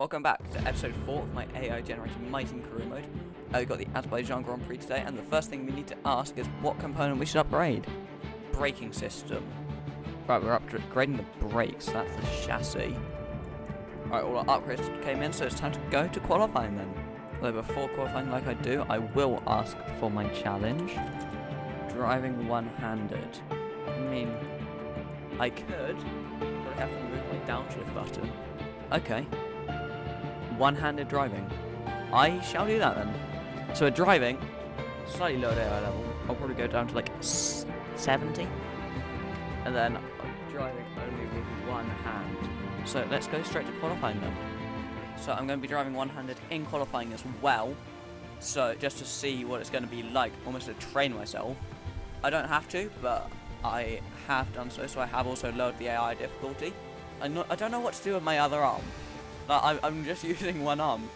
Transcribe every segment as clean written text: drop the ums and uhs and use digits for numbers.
Welcome back to episode 4 of my AI generated MyTeam career mode. We've got the Azerbaijan Grand Prix today, and the first thing we need to ask is what component we should upgrade. Braking system. Right, we're upgrading the brakes, that's the chassis. Alright, all our upgrades came in, so it's time to go to qualifying then. Although before qualifying like I do, I will ask for my challenge. Driving one-handed. I mean, I could, but I have to move my downshift button. Okay. One-handed driving. I shall do that then. So we're driving, slightly lower AI level. I'll probably go down to like 70. And then I'm driving only with one hand. So let's go straight to qualifying then. So I'm going to be driving one-handed in qualifying as well. So just to see what it's going to be like, almost to train myself. I don't have to, but I have done so. So I have also lowered the AI difficulty. I don't know what to do with my other arm. Like, I'm just using one arm.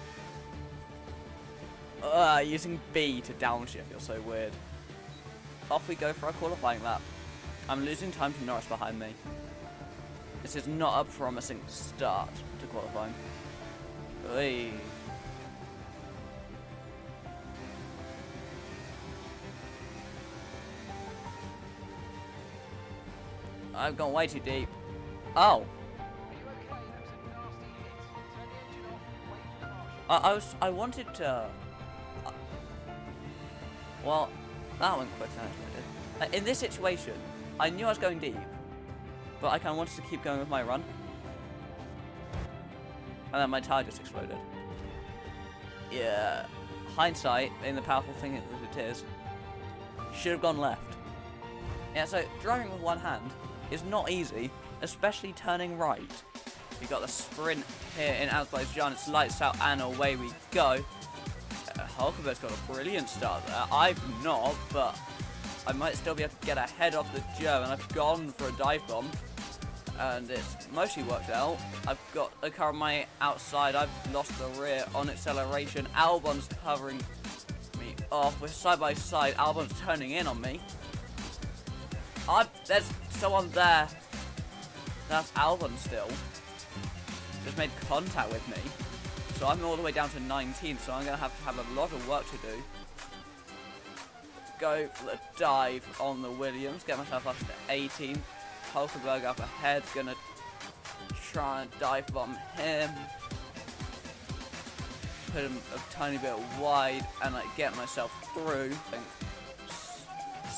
Using B to downshift feels so weird. Off we go for our qualifying lap. I'm losing time to Norris behind me. This is not a promising start to qualifying. Oy. I've gone way too deep. Oh. I wanted to. Well, that went quicker than I expected. In this situation, I knew I was going deep, but I kind of wanted to keep going with my run, and then my tire just exploded. Yeah, hindsight, being the powerful thing that it is, should have gone left. Yeah, so driving with one hand is not easy, especially turning right. We got the sprint here in Azerbaijan, it's lights out and away we go. Hulkenberg's got a brilliant start there. I've not, but I might still be able to get ahead of the Joe, and I've gone for a dive bomb. And it's mostly worked out. I've got a car on my outside, I've lost the rear on acceleration. Albon's covering me off. We're side by side, Albon's turning in on me. There's someone there. That's Albon still. Just made contact with me. So I'm all the way down to 19, so I'm going to have a lot of work to do. Go for the dive on the Williams, get myself up to 18. Hulkenberg up ahead, going to try and dive bomb him. Put him a tiny bit wide and like get myself through. And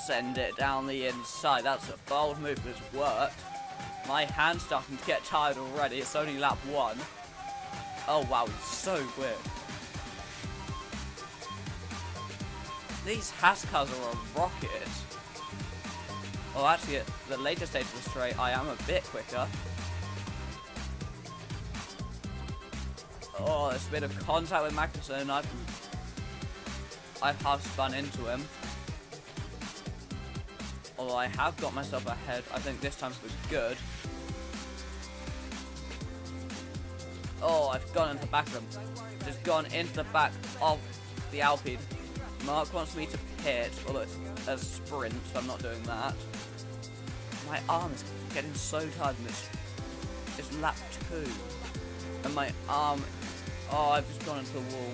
send it down the inside. That's a bold move, but it's worked. My hand's starting to get tired already. It's only lap 1. Oh wow, it's so weird. These Haas cars are a rocket. Well, actually, at the later stage of the straight, I am a bit quicker. Oh, there's a bit of contact with Magnussen. I've half spun into him. Although I have got myself ahead, I think this time for good. Oh, I've gone into the back of him. Just gone into the back of the Alpine. Mark wants me to pit, although it's a sprint, so I'm not doing that. My arm is getting so tired, and it's lap 2. And my arm, oh, I've just gone into the wall.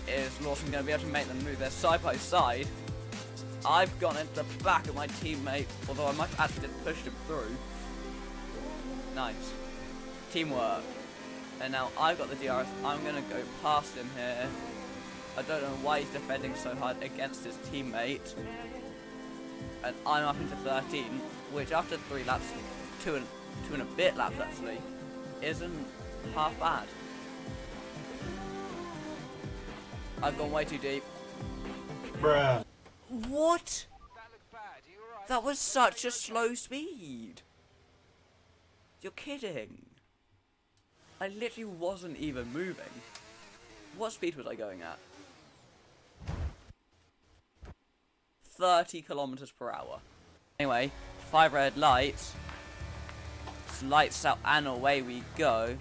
Is Lawson going to be able to make them move? They're side by side. I've gone into the back of my teammate, although I might have actually pushed him through. Nice. Teamwork. And now I've got the DRS. I'm going to go past him here. I don't know why he's defending so hard against his teammate. And I'm up into 13, which after 3 laps, two and a bit laps actually, isn't half bad. I've gone way too deep. Bruh. What? That was such a slow speed. You're kidding. I literally wasn't even moving. What speed was I going at? 30 kilometers per hour. Anyway, 5 red lights. It's lights out and away we go.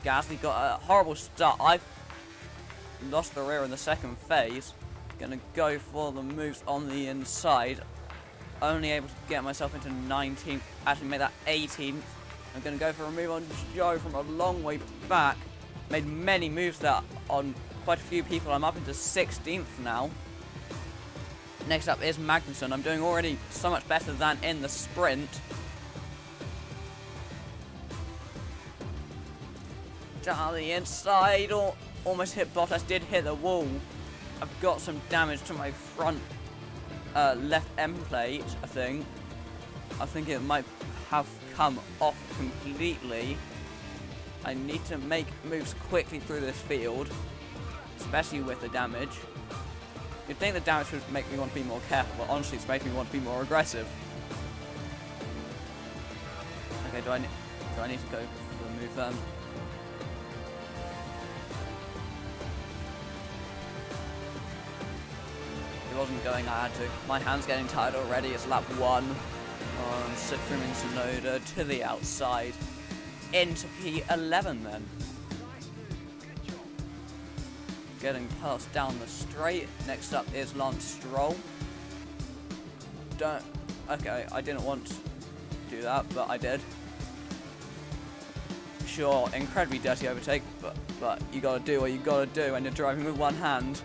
Gasly got a horrible start. I've lost the rear in the second phase. Gonna go for the moves on the inside. only able to get myself into 19th, actually made that 18th. I'm going to go for a move on Joe from a long way back. Made many moves there on quite a few people. I'm up into 16th now. Next up is Magnuson. I'm doing already so much better than in the sprint. Down the inside, or almost hit Bottas, did hit the wall. I've got some damage to my front left end plate, I think. I think it might have come off completely. I need to make moves quickly through this field, especially with the damage. You'd think the damage would make me want to be more careful, but honestly it's making me want to be more aggressive. Okay, do I need to go for the move then? It wasn't going, I had to. My hand's getting tired already, it's lap 1. On Citroen Sonoda to the outside. Into P11 then. Getting passed down the straight. Next up is Lance Stroll. Okay, I didn't want to do that, but I did. Sure, incredibly dirty overtake, but you gotta do what you gotta do when you're driving with one hand.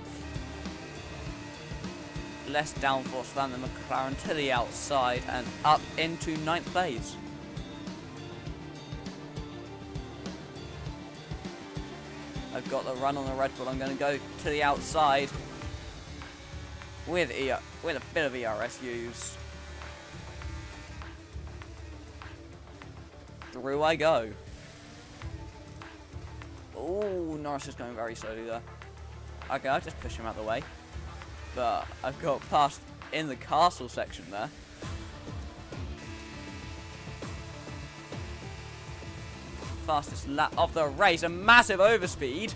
Less downforce than the McLaren to the outside and up into 9th place. I've got the run on the Red Bull. I'm going to go to the outside with a bit of ERS use. Through I go. Oh, Norris is going very slowly there. Okay, I'll just push him out of the way. But I've got past in the castle section there. Fastest lap of the race, a massive overspeed.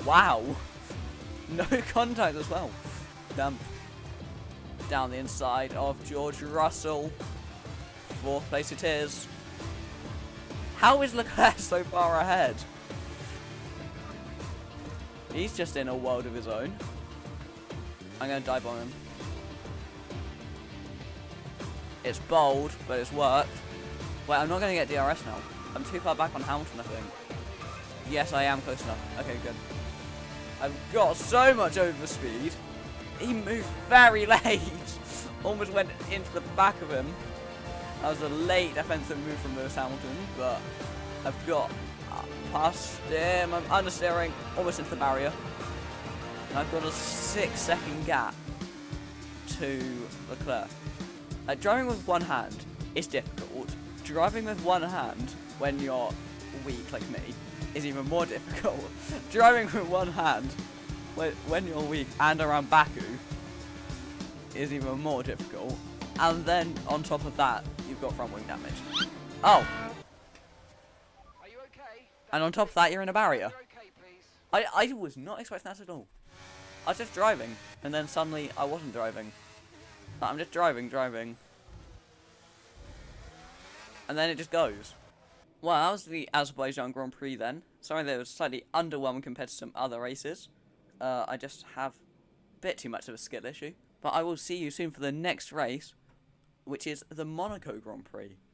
Wow. No contact as well. Down the inside of George Russell. 4th place it is. How is Leclerc so far ahead? He's just in a world of his own. I'm going to dive on him. It's bold, but it's worked. Wait, I'm not going to get DRS now. I'm too far back on Hamilton, I think. Yes, I am close enough. Okay, good. I've got so much overspeed. He moved very late. Almost went into the back of him. That was a late defensive move from Lewis Hamilton, but I've got past him. I'm understeering almost into the barrier. And I've got a 6-second gap to Leclerc. Driving with one hand is difficult. Driving with one hand when you're weak like me is even more difficult. Driving with one hand when you're weak and around Baku is even more difficult. And then on top of that, you've got front wing damage. Oh! Are you okay? And on top of that, you're in a barrier. Okay, please. I was not expecting that at all. I was just driving, and then suddenly I wasn't driving. I'm just driving. And then it just goes. Well, that was the Azerbaijan Grand Prix then. Sorry that it was slightly underwhelming compared to some other races. I just have a bit too much of a skill issue. But I will see you soon for the next race, which is the Monaco Grand Prix.